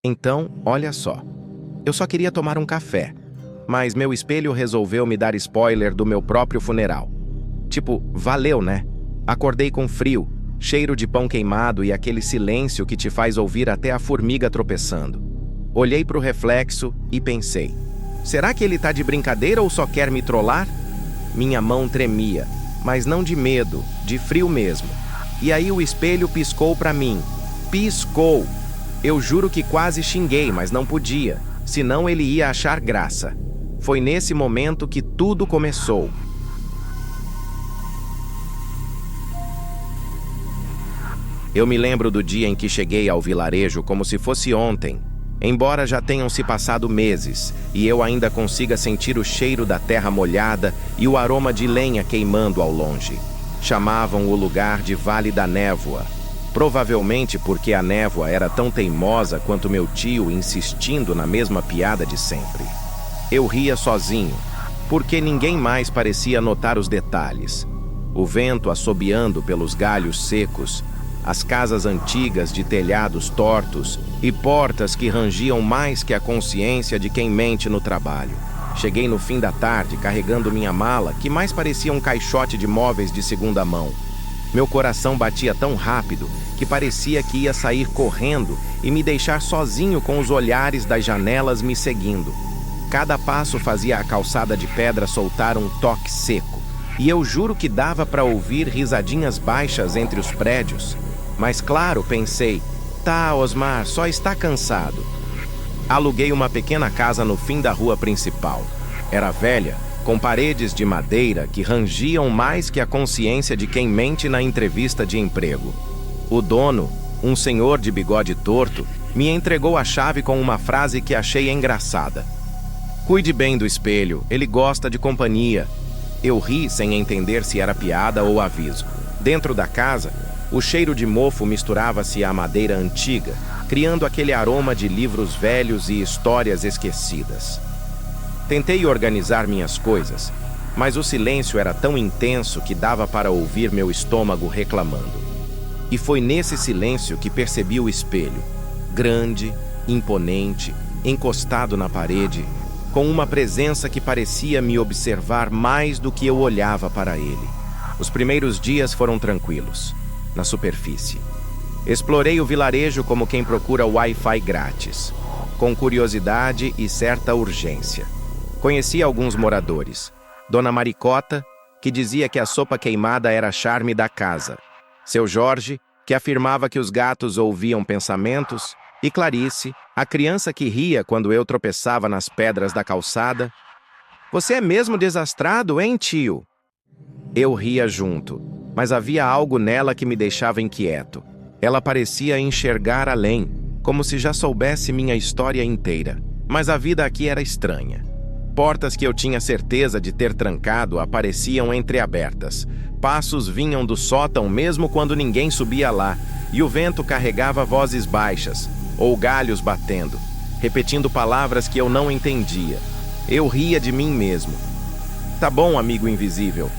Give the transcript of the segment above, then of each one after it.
Então, olha só. Eu só queria tomar um café, mas meu espelho resolveu me dar spoiler do meu próprio funeral. Tipo, valeu, né? Acordei com frio, cheiro de pão queimado e aquele silêncio que te faz ouvir até a formiga tropeçando. Olhei pro reflexo e pensei, será que ele tá de brincadeira ou só quer me trollar? Minha mão tremia, mas não de medo, de frio mesmo. E aí o espelho piscou pra mim. Piscou! Eu juro que quase xinguei, mas não podia, senão ele ia achar graça. Foi nesse momento que tudo começou. Eu me lembro do dia em que cheguei ao vilarejo como se fosse ontem, embora já tenham se passado meses e eu ainda consiga sentir o cheiro da terra molhada e o aroma de lenha queimando ao longe. Chamavam o lugar de Vale da Névoa, provavelmente porque a névoa era tão teimosa quanto meu tio insistindo na mesma piada de sempre. Eu ria sozinho, porque ninguém mais parecia notar os detalhes. O vento assobiando pelos galhos secos, as casas antigas de telhados tortos e portas que rangiam mais que a consciência de quem mente no trabalho. Cheguei no fim da tarde carregando minha mala, que mais parecia um caixote de móveis de segunda mão. Meu coração batia tão rápido que parecia que ia sair correndo e me deixar sozinho com os olhares das janelas me seguindo. Cada passo fazia a calçada de pedra soltar um toque seco, e eu juro que dava para ouvir risadinhas baixas entre os prédios. Mas claro, pensei, tá, Osmar, só está cansado. Aluguei uma pequena casa no fim da rua principal. Era velha, com paredes de madeira que rangiam mais que a consciência de quem mente na entrevista de emprego. O dono, um senhor de bigode torto, me entregou a chave com uma frase que achei engraçada. Cuide bem do espelho, ele gosta de companhia. Eu ri sem entender se era piada ou aviso. Dentro da casa, o cheiro de mofo misturava-se à madeira antiga, criando aquele aroma de livros velhos e histórias esquecidas. Tentei organizar minhas coisas, mas o silêncio era tão intenso que dava para ouvir meu estômago reclamando. E foi nesse silêncio que percebi o espelho, grande, imponente, encostado na parede, com uma presença que parecia me observar mais do que eu olhava para ele. Os primeiros dias foram tranquilos, na superfície. Explorei o vilarejo como quem procura Wi-Fi grátis, com curiosidade e certa urgência. Conheci alguns moradores. Dona Maricota, que dizia que a sopa queimada era charme da casa. Seu Jorge, que afirmava que os gatos ouviam pensamentos. E Clarice, a criança que ria quando eu tropeçava nas pedras da calçada. Você é mesmo desastrado, hein, tio? Eu ria junto, mas havia algo nela que me deixava inquieto. Ela parecia enxergar além, como se já soubesse minha história inteira. Mas a vida aqui era estranha. Portas que eu tinha certeza de ter trancado apareciam entreabertas. Passos vinham do sótão mesmo quando ninguém subia lá, e o vento carregava vozes baixas, ou galhos batendo, repetindo palavras que eu não entendia. Eu ria de mim mesmo. Tá bom, amigo invisível.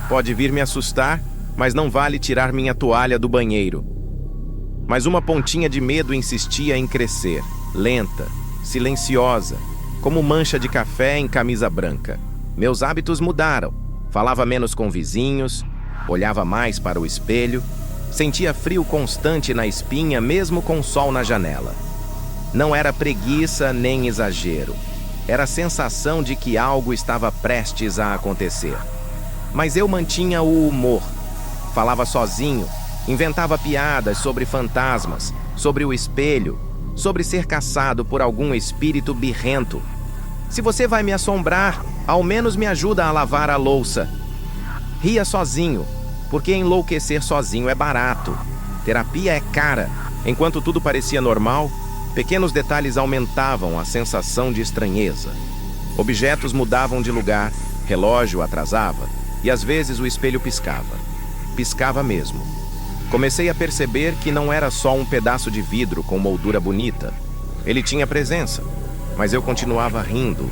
Pode vir me assustar, mas não vale tirar minha toalha do banheiro. Mas uma pontinha de medo insistia em crescer, lenta, silenciosa, como mancha de café em camisa branca. Meus hábitos mudaram. Falava menos com vizinhos, olhava mais para o espelho, sentia frio constante na espinha mesmo com o sol na janela. Não era preguiça nem exagero. Era a sensação de que algo estava prestes a acontecer. Mas eu mantinha o humor. Falava sozinho, inventava piadas sobre fantasmas, sobre o espelho, sobre ser caçado por algum espírito birrento. Se você vai me assombrar, ao menos me ajuda a lavar a louça. Ria sozinho, porque enlouquecer sozinho é barato. Terapia é cara. Enquanto tudo parecia normal, pequenos detalhes aumentavam a sensação de estranheza. Objetos mudavam de lugar, relógio atrasava, e às vezes o espelho piscava. Piscava mesmo. Comecei a perceber que não era só um pedaço de vidro com moldura bonita. Ele tinha presença, mas eu continuava rindo,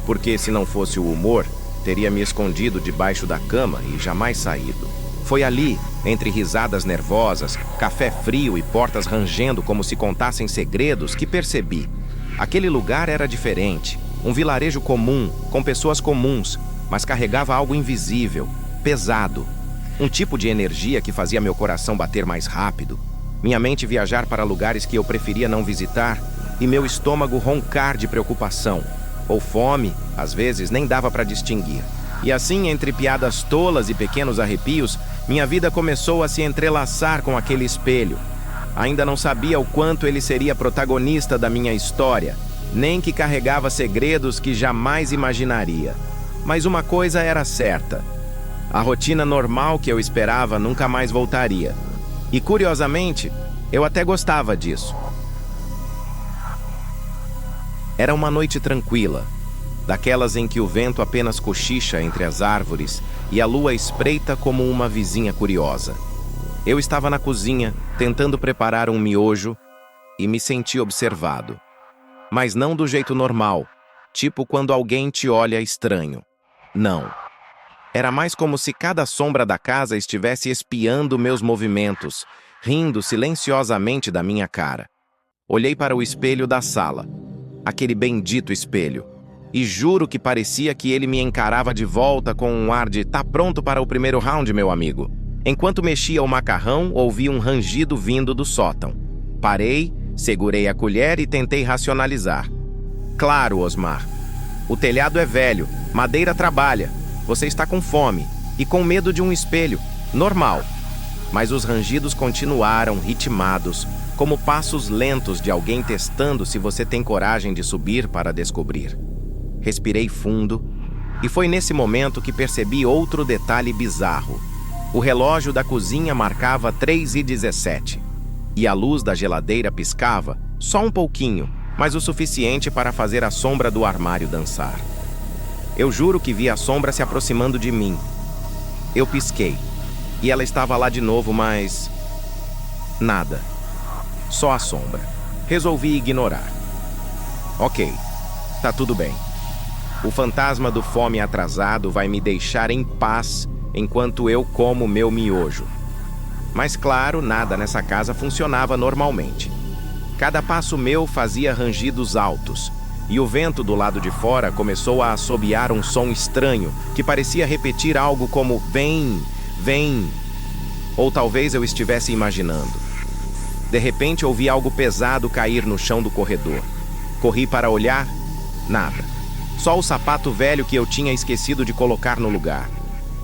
porque se não fosse o humor, teria me escondido debaixo da cama e jamais saído. Foi ali, entre risadas nervosas, café frio e portas rangendo como se contassem segredos, que percebi. Aquele lugar era diferente. Um vilarejo comum, com pessoas comuns, mas carregava algo invisível, pesado. Um tipo de energia que fazia meu coração bater mais rápido, minha mente viajar para lugares que eu preferia não visitar e meu estômago roncar de preocupação. Ou fome, às vezes nem dava para distinguir. E assim, entre piadas tolas e pequenos arrepios, minha vida começou a se entrelaçar com aquele espelho. Ainda não sabia o quanto ele seria protagonista da minha história, nem que carregava segredos que jamais imaginaria. Mas uma coisa era certa: a rotina normal que eu esperava nunca mais voltaria. E curiosamente, eu até gostava disso. Era uma noite tranquila, daquelas em que o vento apenas cochicha entre as árvores e a lua espreita como uma vizinha curiosa. Eu estava na cozinha, tentando preparar um miojo, e me senti observado. Mas não do jeito normal, tipo quando alguém te olha estranho. Não. Era mais como se cada sombra da casa estivesse espiando meus movimentos, rindo silenciosamente da minha cara. Olhei para o espelho da sala, aquele bendito espelho, e juro que parecia que ele me encarava de volta com um ar de "tá pronto para o primeiro round, meu amigo?". Enquanto mexia o macarrão, ouvi um rangido vindo do sótão. Parei, segurei a colher e tentei racionalizar. Claro, Osmar. O telhado é velho, madeira trabalha. Você está com fome e com medo de um espelho. Normal. Mas os rangidos continuaram ritmados, como passos lentos de alguém testando se você tem coragem de subir para descobrir. Respirei fundo, e foi nesse momento que percebi outro detalhe bizarro. O relógio da cozinha marcava 3h17, e a luz da geladeira piscava, só um pouquinho, mas o suficiente para fazer a sombra do armário dançar. Eu juro que vi a sombra se aproximando de mim. Eu pisquei, e ela estava lá de novo, mas... nada. Só a sombra. Resolvi ignorar. Ok, tá tudo bem. O fantasma do fome atrasado vai me deixar em paz enquanto eu como meu miojo. Mas claro, nada nessa casa funcionava normalmente. Cada passo meu fazia rangidos altos, e o vento do lado de fora começou a assobiar um som estranho que parecia repetir algo como "vem, vem". Ou talvez eu estivesse imaginando. De repente ouvi algo pesado cair no chão do corredor. Corri para olhar, nada. Só o sapato velho que eu tinha esquecido de colocar no lugar.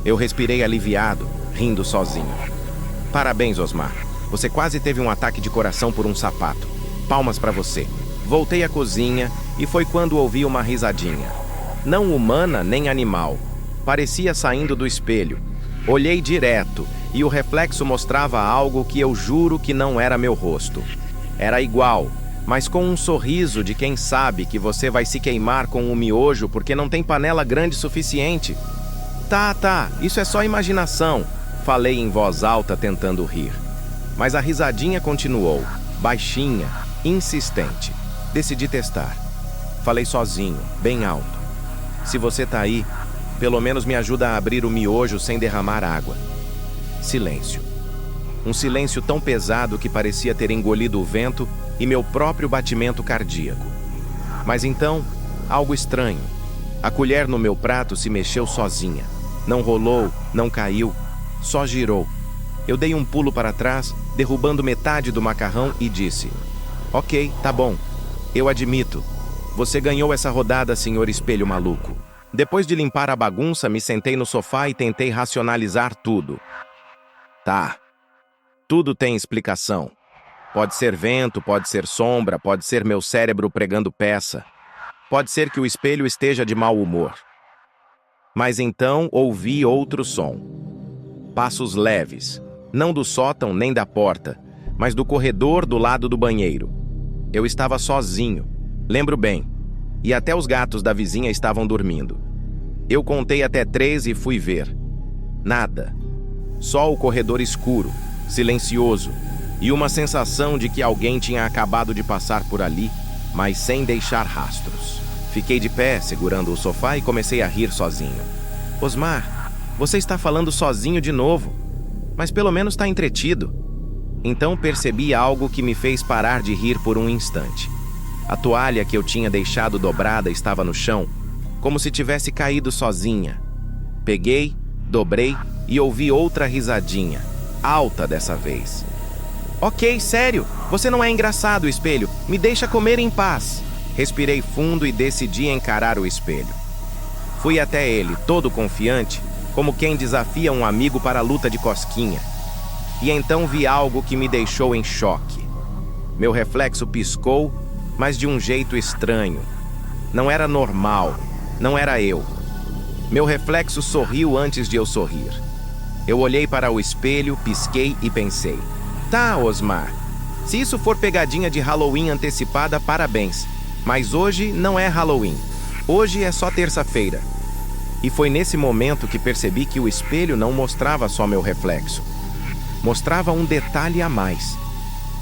Eu respirei aliviado, rindo sozinho. Parabéns, Osmar. Você quase teve um ataque de coração por um sapato. Palmas para você. Voltei à cozinha e foi quando ouvi uma risadinha. Não humana nem animal. Parecia saindo do espelho. Olhei direto e o reflexo mostrava algo que eu juro que não era meu rosto. Era igual, mas com um sorriso de quem sabe que você vai se queimar com um miojo porque não tem panela grande suficiente. Tá, isso é só imaginação, falei em voz alta tentando rir. Mas a risadinha continuou, baixinha, insistente. Decidi testar. Falei sozinho, bem alto. Se você tá aí, pelo menos me ajuda a abrir o miojo sem derramar água. Silêncio. Um silêncio tão pesado que parecia ter engolido o vento e meu próprio batimento cardíaco. Mas então, algo estranho. A colher no meu prato se mexeu sozinha. Não rolou, não caiu, só girou. Eu dei um pulo para trás, derrubando metade do macarrão e disse: "Ok, tá bom. Eu admito. Você ganhou essa rodada, senhor espelho maluco." Depois de limpar a bagunça, me sentei no sofá e tentei racionalizar tudo. Tá. Tudo tem explicação. Pode ser vento, pode ser sombra, pode ser meu cérebro pregando peça. Pode ser que o espelho esteja de mau humor. Mas então ouvi outro som. Passos leves. Não do sótão nem da porta, mas do corredor do lado do banheiro. Eu estava sozinho. Lembro bem. E até os gatos da vizinha estavam dormindo. Eu contei até 3 e fui ver. Nada. Só o corredor escuro, silencioso, e uma sensação de que alguém tinha acabado de passar por ali, mas sem deixar rastros. Fiquei de pé, segurando o sofá e comecei a rir sozinho. "Osmar, você está falando sozinho de novo." mas pelo menos tá entretido. Então percebi algo que me fez parar de rir por um instante. A toalha que eu tinha deixado dobrada estava no chão, como se tivesse caído sozinha. Peguei, dobrei e ouvi outra risadinha, alta dessa vez. Ok, sério, você não é engraçado, espelho. Me deixa comer em paz. Respirei fundo e decidi encarar o espelho. Fui até ele, todo confiante, como quem desafia um amigo para a luta de cosquinha. E então vi algo que me deixou em choque. Meu reflexo piscou, mas de um jeito estranho. Não era normal, não era eu. Meu reflexo sorriu antes de eu sorrir. Eu olhei para o espelho, pisquei e pensei: tá, Osmar, se isso for pegadinha de Halloween antecipada, parabéns. Mas hoje não é Halloween. Hoje é só terça-feira. E foi nesse momento que percebi que o espelho não mostrava só meu reflexo. Mostrava um detalhe a mais.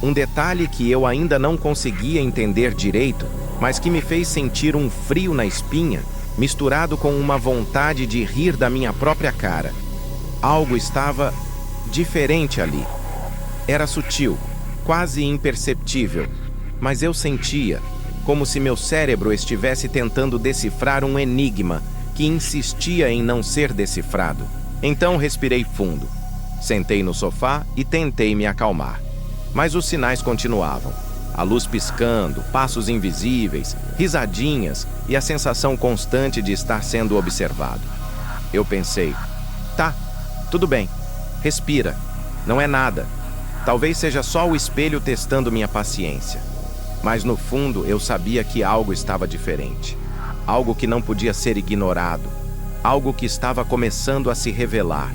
Um detalhe que eu ainda não conseguia entender direito, mas que me fez sentir um frio na espinha, misturado com uma vontade de rir da minha própria cara. Algo estava diferente ali. Era sutil, quase imperceptível, mas eu sentia, como se meu cérebro estivesse tentando decifrar um enigma que insistia em não ser decifrado. Então respirei fundo. Sentei no sofá e tentei me acalmar. Mas os sinais continuavam. A luz piscando, passos invisíveis, risadinhas e a sensação constante de estar sendo observado. Eu pensei: tá, tudo bem, respira, não é nada. Talvez seja só o espelho testando minha paciência. Mas no fundo eu sabia que algo estava diferente. Algo que não podia ser ignorado. Algo que estava começando a se revelar,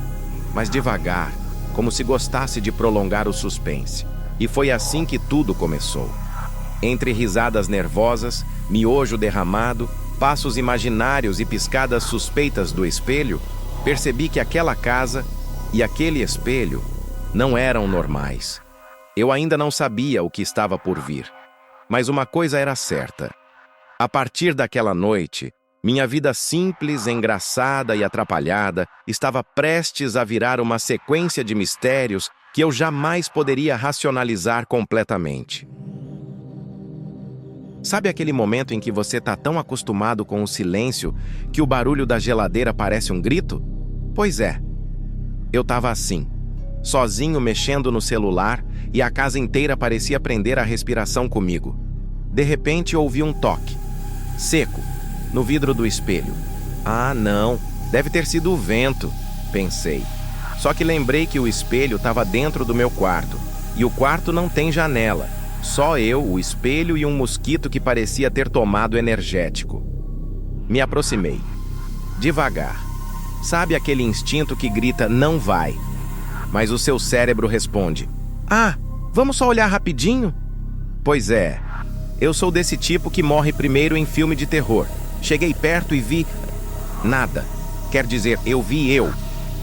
mas devagar, como se gostasse de prolongar o suspense. E foi assim que tudo começou. Entre risadas nervosas, miojo derramado, passos imaginários e piscadas suspeitas do espelho, percebi que aquela casa e aquele espelho não eram normais. Eu ainda não sabia o que estava por vir. Mas uma coisa era certa. A partir daquela noite, minha vida simples, engraçada e atrapalhada estava prestes a virar uma sequência de mistérios que eu jamais poderia racionalizar completamente. Sabe aquele momento em que você está tão acostumado com o silêncio que o barulho da geladeira parece um grito? Pois é, eu estava assim, sozinho mexendo no celular e a casa inteira parecia prender a respiração comigo. De repente ouvi um toque, seco, no vidro do espelho. Ah, não, deve ter sido o vento, pensei. Só que lembrei que o espelho estava dentro do meu quarto, e o quarto não tem janela. Só eu, o espelho e um mosquito que parecia ter tomado energético. Me aproximei. Devagar. Sabe aquele instinto que grita, não vai? Mas o seu cérebro responde, ah, vamos só olhar rapidinho? Pois é, eu sou desse tipo que morre primeiro em filme de terror. Cheguei perto e vi... nada. Quer dizer, eu vi eu.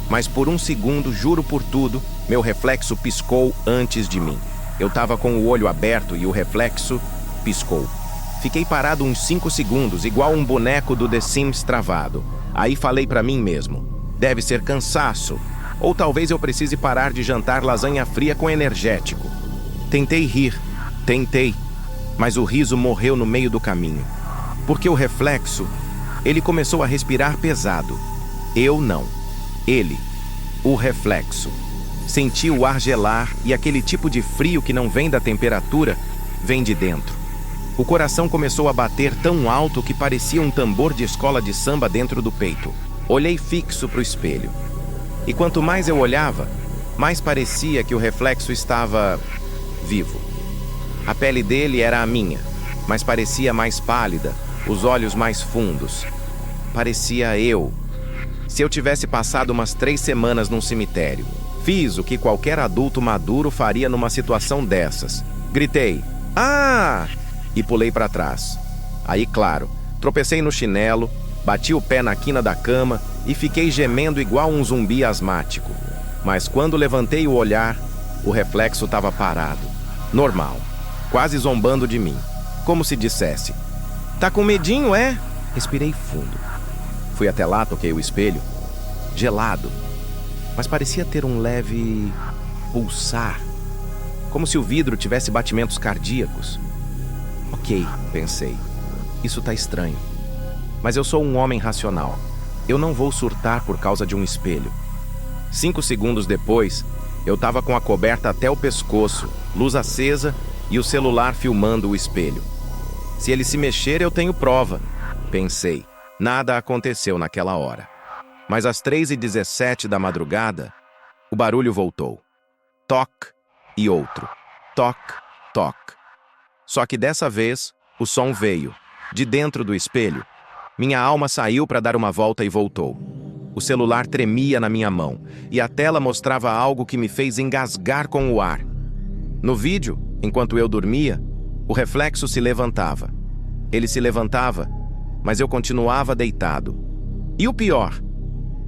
Mas por um segundo, juro por tudo, meu reflexo piscou antes de mim. Eu estava com o olho aberto e o reflexo piscou. Fiquei parado uns 5 segundos, igual um boneco do The Sims travado. Aí falei pra mim mesmo, deve ser cansaço. Ou talvez eu precise parar de jantar lasanha fria com energético. Tentei rir, mas o riso morreu no meio do caminho. Porque o reflexo, ele começou a respirar pesado. Eu não. Ele, o reflexo. Senti o ar gelar e aquele tipo de frio que não vem da temperatura, vem de dentro. O coração começou a bater tão alto que parecia um tambor de escola de samba dentro do peito. Olhei fixo para o espelho. E quanto mais eu olhava, mais parecia que o reflexo estava vivo. A pele dele era a minha, mas parecia mais pálida, os olhos mais fundos. Parecia eu. Se eu tivesse passado umas 3 semanas num cemitério. Fiz o que qualquer adulto maduro faria numa situação dessas. Gritei, ah! E pulei para trás. Aí, claro, tropecei no chinelo, bati o pé na quina da cama e fiquei gemendo igual um zumbi asmático. Mas quando levantei o olhar, o reflexo estava parado. Normal. Quase zombando de mim. Como se dissesse, tá com medinho, é? Respirei fundo. Fui até lá, toquei o espelho. Gelado. mas parecia ter um leve pulsar, como se o vidro tivesse batimentos cardíacos. Ok, pensei, isso tá estranho. Mas eu sou um homem racional. Eu não vou surtar por causa de um espelho. 5 segundos depois, eu estava com a coberta até o pescoço, luz acesa e o celular filmando o espelho. Se ele se mexer, eu tenho prova, pensei. Nada aconteceu naquela hora. Mas às 3h17 da madrugada, o barulho voltou. Toque e outro. Toque, toque. Só que dessa vez, o som veio, de dentro do espelho. Minha alma saiu para dar uma volta e voltou. O celular tremia na minha mão, e a tela mostrava algo que me fez engasgar com o ar. No vídeo, enquanto eu dormia, o reflexo se levantava. Ele se levantava, mas eu continuava deitado. E o pior,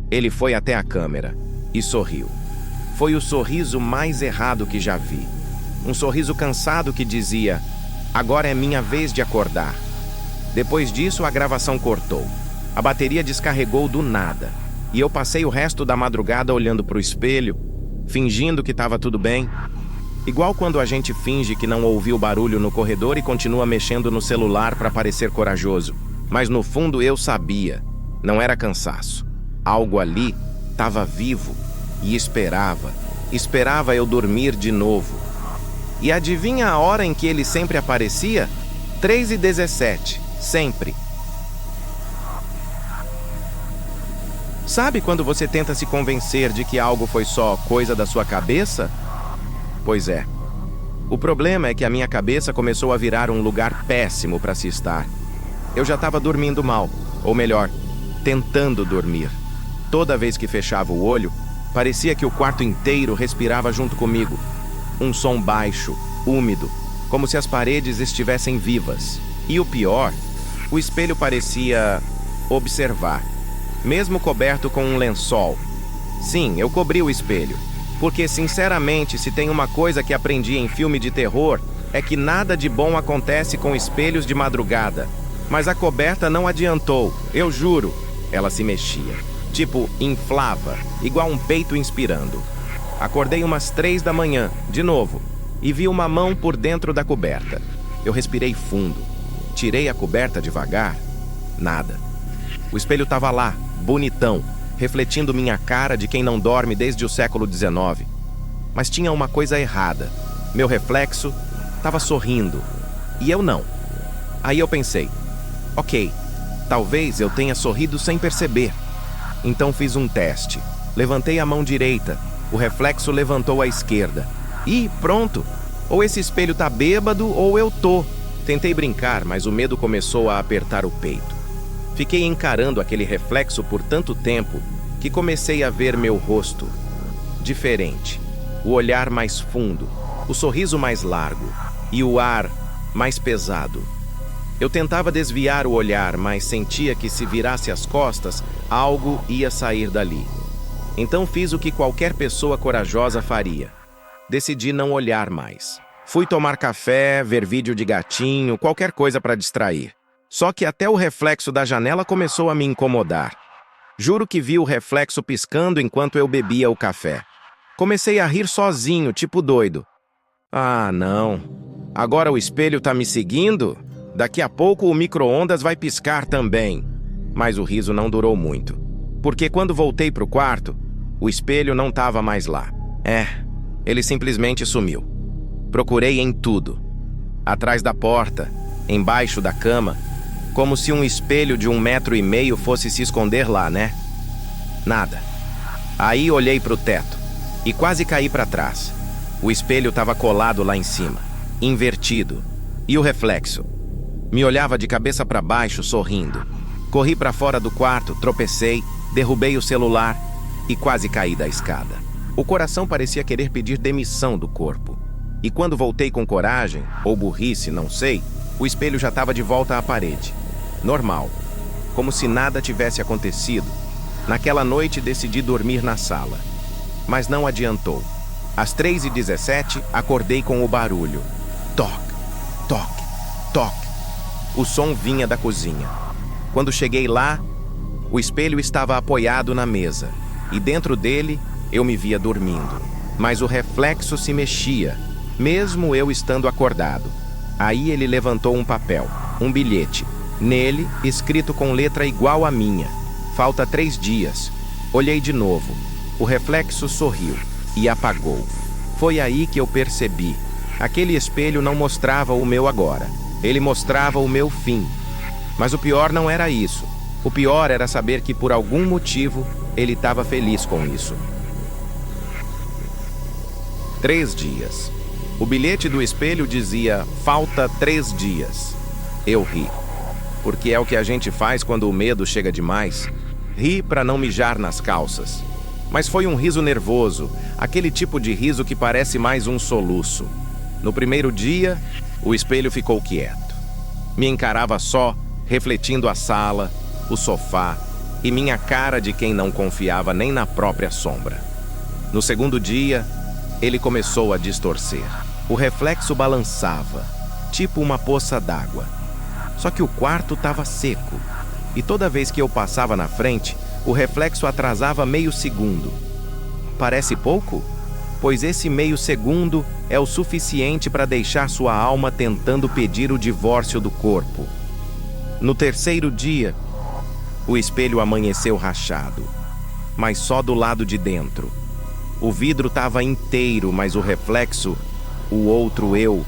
ele foi até a câmera e sorriu. Foi o sorriso mais errado que já vi. Um sorriso cansado que dizia: agora é minha vez de acordar. Depois disso, a gravação cortou. A bateria descarregou do nada. E eu passei o resto da madrugada olhando para o espelho, fingindo que estava tudo bem. Igual quando a gente finge que não ouviu barulho no corredor e continua mexendo no celular para parecer corajoso. Mas no fundo eu sabia. Não era cansaço. Algo ali estava vivo e esperava. Esperava eu dormir de novo. E adivinha a hora em que ele sempre aparecia? 3h17. Sempre. Sabe quando você tenta se convencer de que algo foi só coisa da sua cabeça? Pois é. O problema é que a minha cabeça começou a virar um lugar péssimo para se estar. Eu já estava dormindo mal, ou melhor, tentando dormir. Toda vez que fechava o olho, parecia que o quarto inteiro respirava junto comigo. Um som baixo, úmido, como se as paredes estivessem vivas. E o pior, o espelho parecia observar, mesmo coberto com um lençol. Sim, eu cobri o espelho, porque sinceramente, se tem uma coisa que aprendi em filme de terror, é que nada de bom acontece com espelhos de madrugada. Mas a coberta não adiantou, eu juro. Ela se mexia, tipo, inflava, igual um peito inspirando. Acordei umas 3 da manhã, de novo, e vi uma mão por dentro da coberta. Eu respirei fundo, tirei a coberta devagar. Nada. O espelho estava lá, bonitão, refletindo minha cara de quem não dorme desde o século XIX. Mas tinha uma coisa errada. Meu reflexo estava sorrindo, e eu não. Aí eu pensei, ok, talvez eu tenha sorrido sem perceber. Então fiz um teste. Levantei a mão direita, o reflexo levantou a esquerda. E pronto! Ou esse espelho tá bêbado ou eu tô. Tentei brincar, mas o medo começou a apertar o peito. Fiquei encarando aquele reflexo por tanto tempo que comecei a ver meu rosto diferente. O olhar mais fundo, o sorriso mais largo e o ar mais pesado. Eu tentava desviar o olhar, mas sentia que se virasse as costas, algo ia sair dali. Então fiz o que qualquer pessoa corajosa faria. Decidi não olhar mais. Fui tomar café, ver vídeo de gatinho, qualquer coisa para distrair. Só que até o reflexo da janela começou a me incomodar. Juro que vi o reflexo piscando enquanto eu bebia o café. Comecei a rir sozinho, tipo doido. Ah, não. Agora o espelho tá me seguindo? Daqui a pouco o micro-ondas vai piscar também. Mas o riso não durou muito. Porque quando voltei pro quarto, o espelho não estava mais lá. Ele simplesmente sumiu. Procurei em tudo. Atrás da porta, embaixo da cama, como se um espelho de 1,5 metro fosse se esconder lá, né? Nada. Aí olhei pro teto e quase caí para trás. O espelho estava colado lá em cima, invertido. E o reflexo? Me olhava de cabeça para baixo, sorrindo. Corri para fora do quarto, tropecei, derrubei o celular e quase caí da escada. O coração parecia querer pedir demissão do corpo. E quando voltei com coragem, ou burrice, não sei, o espelho já estava de volta à parede. Normal. Como se nada tivesse acontecido. Naquela noite decidi dormir na sala. Mas não adiantou. Às 3h17, acordei com o barulho. Toque, toque, toque. O som vinha da cozinha. Quando cheguei lá, o espelho estava apoiado na mesa. E dentro dele, Eu me via dormindo, mas o reflexo se mexia, mesmo eu estando acordado. Aí ele levantou um papel, um bilhete. Nele, escrito com letra igual à minha. Falta 3 dias. Olhei de novo. O reflexo sorriu e apagou. Foi aí que eu percebi. Aquele espelho não mostrava o meu agora. Ele mostrava o meu fim. Mas o pior não era isso. O pior era saber que, por algum motivo, ele estava feliz com isso. 3 dias. O bilhete do espelho dizia: falta 3 dias. Eu ri. Porque é o que a gente faz quando o medo chega demais. Ri para não mijar nas calças. Mas foi um riso nervoso, aquele tipo de riso que parece mais um soluço. No primeiro dia, o espelho ficou quieto. Me encarava só, refletindo a sala, o sofá e minha cara de quem não confiava nem na própria sombra. No segundo dia, ele começou a distorcer. O reflexo balançava, tipo uma poça d'água. Só que o quarto estava seco, e toda vez que eu passava na frente, o reflexo atrasava meio segundo. Parece pouco? Pois esse meio segundo é o suficiente para deixar sua alma tentando pedir o divórcio do corpo. No terceiro dia, o espelho amanheceu rachado, mas só do lado de dentro. O vidro estava inteiro, mas o reflexo, o outro eu,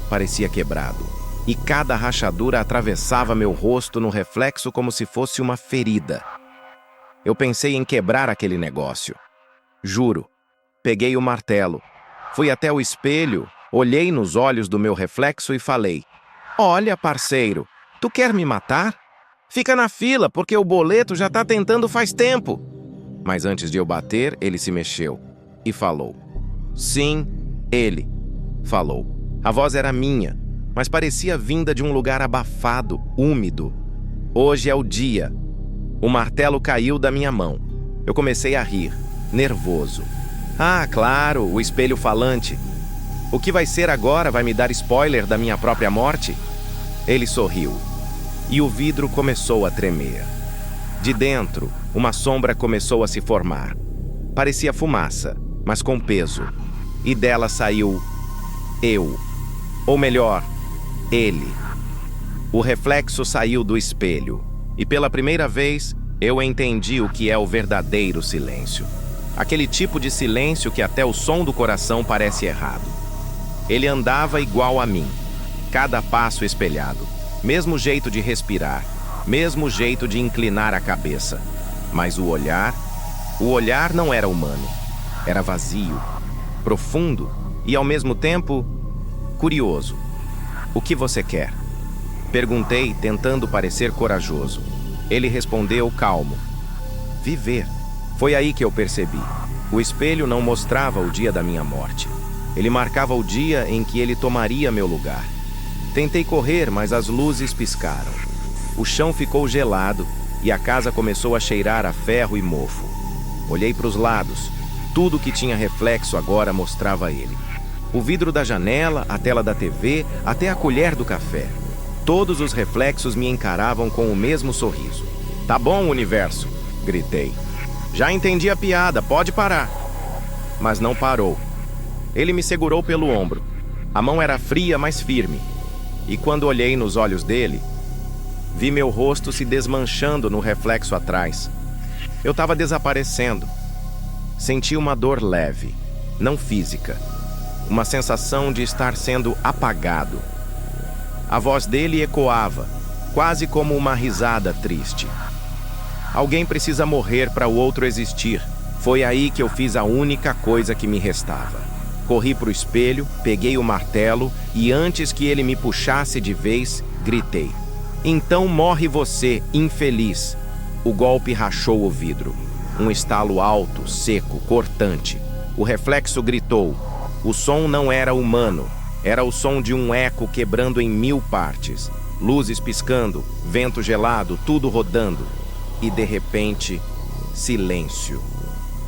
parecia quebrado. E cada rachadura atravessava meu rosto no reflexo como se fosse uma ferida. Eu pensei em quebrar aquele negócio. Juro. Peguei o martelo. Fui até o espelho, olhei nos olhos do meu reflexo e falei: olha, parceiro, tu quer me matar? Fica na fila, porque o boleto já tá tentando faz tempo. Mas antes de eu bater, ele se mexeu e falou. Sim, ele falou. A voz era minha, mas parecia vinda de um lugar abafado, úmido. Hoje é o dia. O martelo caiu da minha mão. Eu comecei a rir, nervoso. Ah, claro, o espelho falante. O que vai ser agora vai me dar spoiler da minha própria morte? Ele sorriu. E o vidro começou a tremer. De dentro, uma sombra começou a se formar. Parecia fumaça, mas com peso. E dela saiu eu. Ou melhor, ele. O reflexo saiu do espelho. E pela primeira vez, eu entendi o que é o verdadeiro silêncio. Aquele tipo de silêncio que até o som do coração parece errado. Ele andava igual a mim. Cada passo espelhado. Mesmo jeito de respirar. Mesmo jeito de inclinar a cabeça. Mas o olhar não era humano. Era vazio, profundo e, ao mesmo tempo, curioso. O que você quer? Perguntei, tentando parecer corajoso. Ele respondeu calmo. Viver. Foi aí que eu percebi. O espelho não mostrava o dia da minha morte. Ele marcava o dia em que ele tomaria meu lugar. Tentei correr, mas as luzes piscaram. O chão ficou gelado e a casa começou a cheirar a ferro e mofo. Olhei para os lados. Tudo que tinha reflexo agora mostrava ele. O vidro da janela, a tela da TV, até a colher do café. Todos os reflexos me encaravam com o mesmo sorriso. Tá bom, universo, gritei. Já entendi a piada, pode parar. Mas não parou. Ele me segurou pelo ombro. A mão era fria, mas firme. E quando olhei nos olhos dele, vi meu rosto se desmanchando no reflexo atrás. Eu estava desaparecendo. Senti uma dor leve, não física. Uma sensação de estar sendo apagado. A voz dele ecoava, quase como uma risada triste. Alguém precisa morrer para o outro existir. Foi aí que eu fiz a única coisa que me restava. Corri para o espelho, peguei o martelo e antes que ele me puxasse de vez, gritei. Então morre você, infeliz. O golpe rachou o vidro. Um estalo alto, seco, cortante. O reflexo gritou. O som não era humano. Era o som de um eco quebrando em 1000 partes. Luzes piscando, vento gelado, tudo rodando. E de repente, silêncio.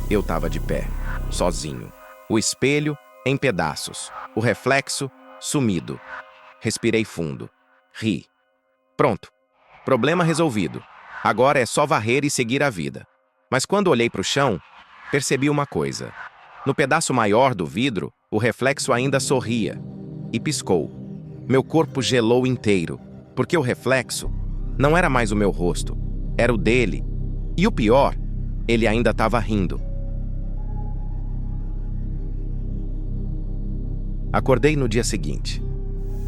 Eu estava de pé, sozinho. O espelho em pedaços. O reflexo sumido. Respirei fundo. Ri. Pronto. Problema resolvido. Agora é só varrer e seguir a vida. Mas quando olhei para o chão, percebi uma coisa. No pedaço maior do vidro, o reflexo ainda sorria e piscou. Meu corpo gelou inteiro, porque o reflexo não era mais o meu rosto, era o dele. E o pior, ele ainda estava rindo. Acordei no dia seguinte.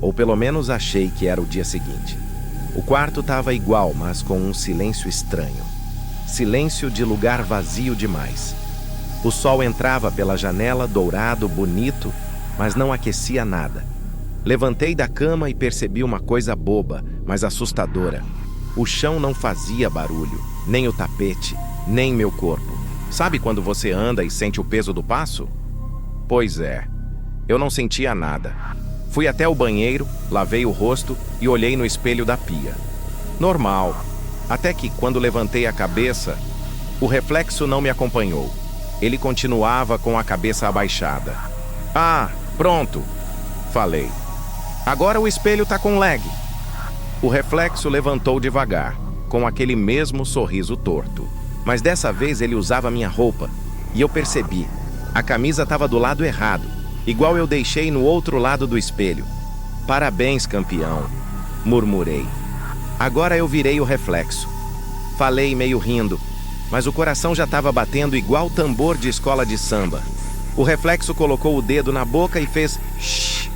Ou pelo menos achei que era o dia seguinte. O quarto estava igual, mas com um silêncio estranho. Silêncio de lugar vazio demais. O sol entrava pela janela, dourado, bonito, mas não aquecia nada. Levantei da cama e percebi uma coisa boba, mas assustadora. O chão não fazia barulho, nem o tapete, nem meu corpo. Sabe quando você anda e sente o peso do passo? Pois é, eu não sentia nada. Fui até o banheiro, lavei o rosto e olhei no espelho da pia. Normal, até que quando levantei a cabeça, o reflexo não me acompanhou. Ele continuava com a cabeça abaixada. Ah, pronto, falei. Agora o espelho tá com lag. O reflexo levantou devagar, com aquele mesmo sorriso torto. Mas dessa vez ele usava minha roupa, e eu percebi. A camisa estava do lado errado, igual eu deixei no outro lado do espelho. Parabéns, campeão, murmurei. Agora eu virei o reflexo. Falei meio rindo, mas o coração já estava batendo igual tambor de escola de samba. O reflexo colocou o dedo na boca e fez shhh,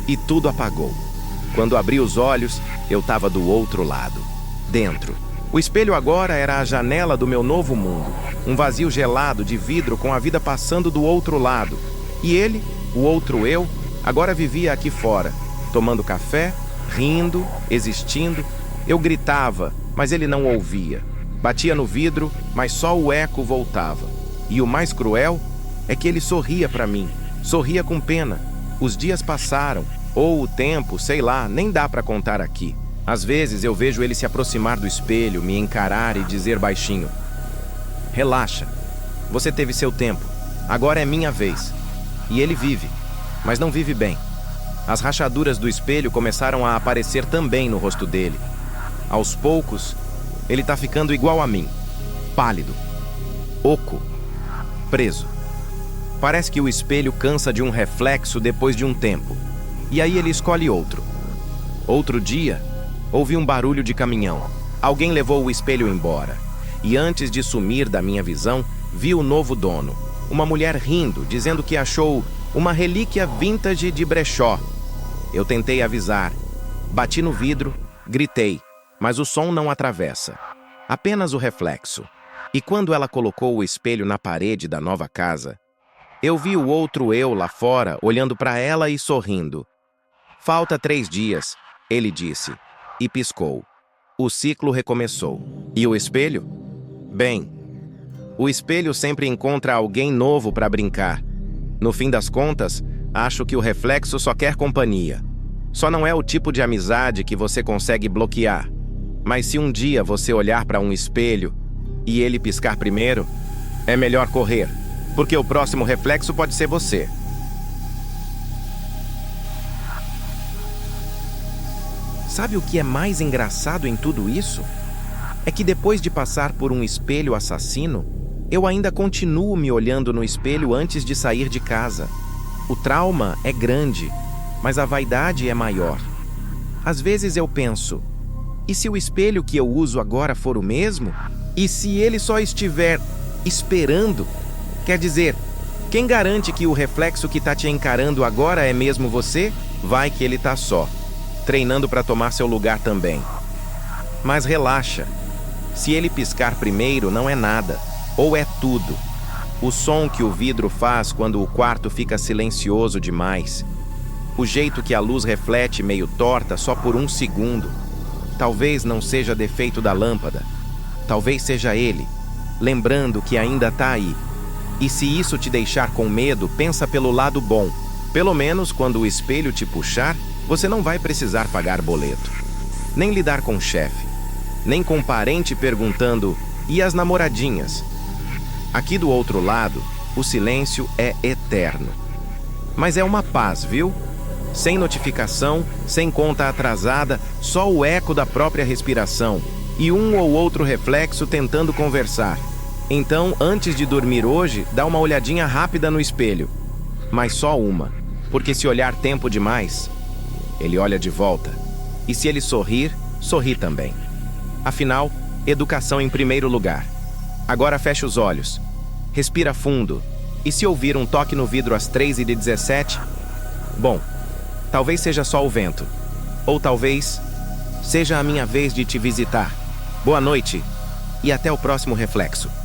e tudo apagou. Quando abri os olhos, eu estava do outro lado, dentro. O espelho agora era a janela do meu novo mundo, um vazio gelado de vidro com a vida passando do outro lado. E ele, o outro eu, agora vivia aqui fora, tomando café, rindo, existindo. Eu gritava, mas ele não ouvia. Batia no vidro, mas só o eco voltava. E o mais cruel é que ele sorria para mim, sorria com pena. Os dias passaram, ou o tempo, sei lá, nem dá para contar aqui. Às vezes eu vejo ele se aproximar do espelho, me encarar e dizer baixinho: relaxa, você teve seu tempo, agora é minha vez. E ele vive, mas não vive bem. As rachaduras do espelho começaram a aparecer também no rosto dele. Aos poucos, ele tá ficando igual a mim, pálido, oco, preso. Parece que o espelho cansa de um reflexo depois de um tempo, e aí ele escolhe outro. Outro dia, ouvi um barulho de caminhão. Alguém levou o espelho embora, e antes de sumir da minha visão, vi o novo dono. Uma mulher rindo, dizendo que achou uma relíquia vintage de brechó. Eu tentei avisar. Bati no vidro, gritei, mas o som não atravessa. Apenas o reflexo. E quando ela colocou o espelho na parede da nova casa, eu vi o outro eu lá fora, olhando para ela e sorrindo. Falta 3 dias, ele disse, e piscou. O ciclo recomeçou. E o espelho? Bem, o espelho sempre encontra alguém novo para brincar. No fim das contas, acho que o reflexo só quer companhia. Só não é o tipo de amizade que você consegue bloquear. Mas se um dia você olhar para um espelho e ele piscar primeiro, é melhor correr, porque o próximo reflexo pode ser você. Sabe o que é mais engraçado em tudo isso? É que depois de passar por um espelho assassino, eu ainda continuo me olhando no espelho antes de sair de casa. O trauma é grande, mas a vaidade é maior. Às vezes eu penso, e se o espelho que eu uso agora for o mesmo? E se ele só estiver esperando? Quer dizer, quem garante que o reflexo que tá te encarando agora é mesmo você? Vai que ele tá só, treinando para tomar seu lugar também. Mas relaxa, se ele piscar primeiro não é nada, ou é tudo. O som que o vidro faz quando o quarto fica silencioso demais. O jeito que a luz reflete meio torta só por 1 segundo. Talvez não seja defeito da lâmpada. Talvez seja ele, lembrando que ainda tá aí. E se isso te deixar com medo, pensa pelo lado bom. Pelo menos quando o espelho te puxar, você não vai precisar pagar boleto. Nem lidar com o chefe. Nem com parente perguntando, e as namoradinhas? Aqui do outro lado, o silêncio é eterno. Mas é uma paz, viu? Sem notificação, sem conta atrasada, só o eco da própria respiração e um ou outro reflexo tentando conversar. Então, antes de dormir hoje, dá uma olhadinha rápida no espelho. Mas só uma, porque se olhar tempo demais, ele olha de volta. E se ele sorrir, sorri também. Afinal, educação em primeiro lugar. Agora feche os olhos. Respira fundo. E se ouvir um toque no vidro às 3h17? Bom, talvez seja só o vento. Ou talvez seja a minha vez de te visitar. Boa noite e até o próximo reflexo.